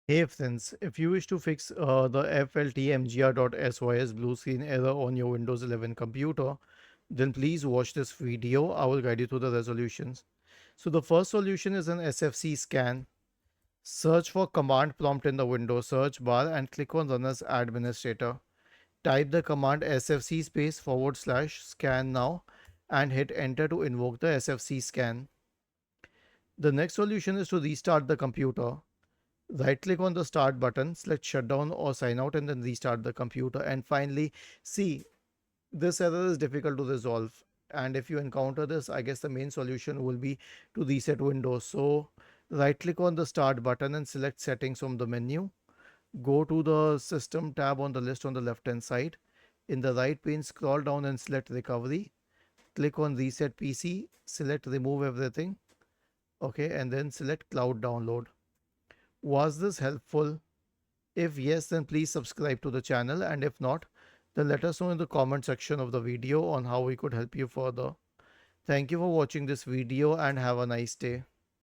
Hey friends, if you wish to fix the fltmgr.sys blue screen error on your Windows 11 computer, then please watch this video. I will guide you through the resolutions. So the first solution is an SFC scan. Search for command prompt in the Windows search bar and click on Run as Administrator. Type the command sfc space forward slash scan now and hit enter to invoke the SFC scan. The next solution is to restart the computer. Right click on the start button, select shutdown or sign out and then restart the computer. And finally, see, this error is difficult to resolve. And if you encounter this, I guess the main solution will be to reset Windows. So right click on the start button and select settings from the menu. Go to the system tab on the list on the left hand side. In the right pane, scroll down and select recovery. Click on reset PC, select remove everything. Okay, and then select cloud download. Was this helpful? If yes, then please subscribe to the channel, and if not, then let us know in the comment section of the video on how we could help you further. Thank you for watching this video and have a nice day.